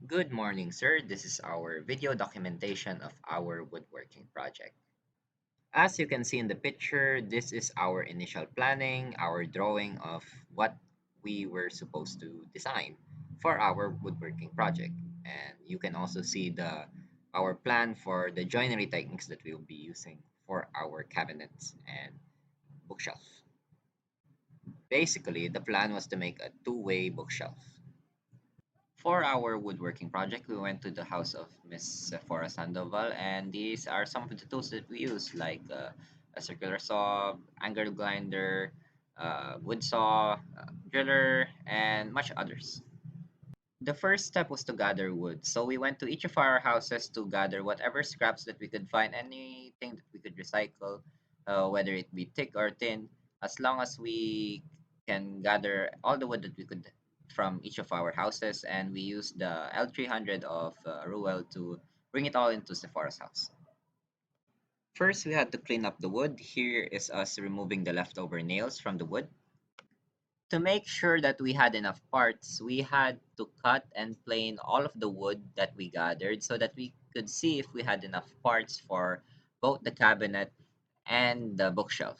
Good morning, sir. This is our video documentation of our woodworking project. As you can see in the picture, this is our initial planning, our drawing of what we were supposed to design for our woodworking project. And you can also see our plan for the joinery techniques that we'll be using for our cabinets and bookshelf. Basically, the plan was to make a two-way bookshelf. For our woodworking project, we went to the house of Miss Sephora Sandoval, and these are some of the tools that we use, like a circular saw, angle grinder, wood saw, driller, and much others. The first step was to gather wood. So we went to each of our houses to gather whatever scraps that we could find, anything that we could recycle, whether it be thick or thin, as long as we can gather all the wood that we could from each of our houses. And we used the L300 of Ruel to bring it all into Sephora's house. First, we had to clean up the wood. Here is us removing the leftover nails from the wood. To make sure that we had enough parts, we had to cut and plane all of the wood that we gathered so that we could see if we had enough parts for both the cabinet and the bookshelf.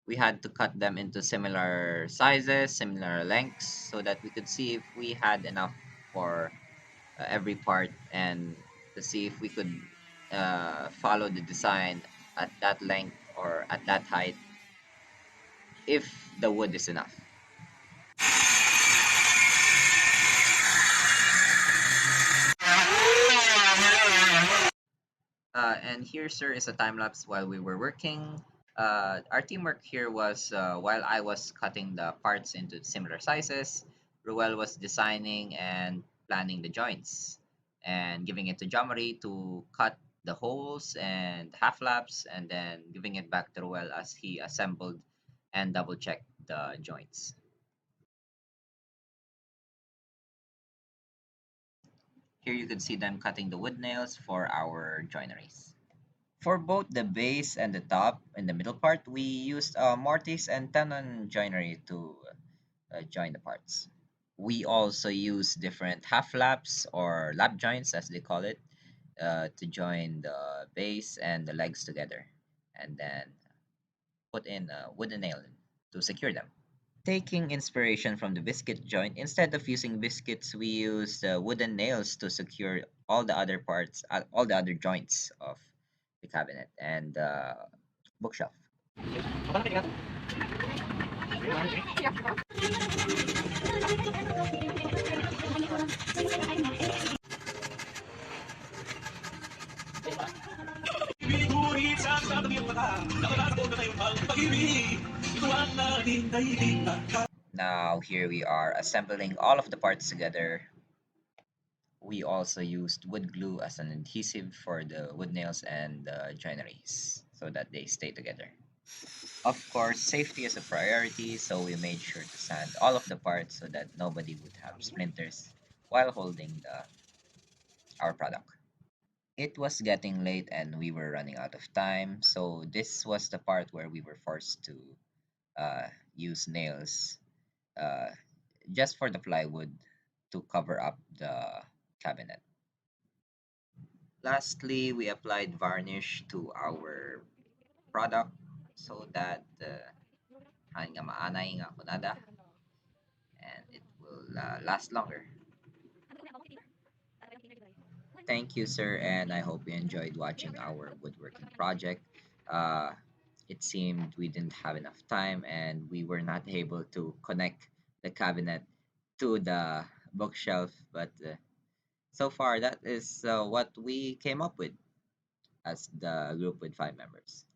We had to cut them into similar sizes, similar lengths, so that we could see if we had enough for every part and to see if we could follow the design at that length or at that height if the wood is enough. And here, sir, is a time lapse while we were working. Our teamwork here was while I was cutting the parts into similar sizes, Ruel was designing and planning the joints and giving it to Jamari to cut the holes and half laps and then giving it back to Ruel as he assembled and double checked the joints. Here you could see them cutting the wood nails for our joineries. For both the base and the top and the middle part, we used mortise and tenon joinery to join the parts. We also use different half laps or lap joints, as they call it, to join the base and the legs together, and then put in a wooden nail to secure them. Taking inspiration from the biscuit joint, instead of using biscuits, we use wooden nails to secure all the other parts, all the other joints of the cabinet and bookshelf. Now here we are assembling all of the parts together. We also used wood glue as an adhesive for the wood nails and the joineries so that they stay together. Of course, safety is a priority, so we made sure to sand all of the parts so that nobody would have splinters while holding our product. It was getting late and we were running out of time, so this was the part where we were forced to use nails uh, just for the plywood to cover up the cabinet. Lastly, we applied varnish to our product so that hani nga maanay nga kunada and it will last longer. Thank you, sir, and I hope you enjoyed watching our woodworking project. Uh, it seemed we didn't have enough time and we were not able to connect the cabinet to the bookshelf, but so far that is what we came up with as the group with 5 members.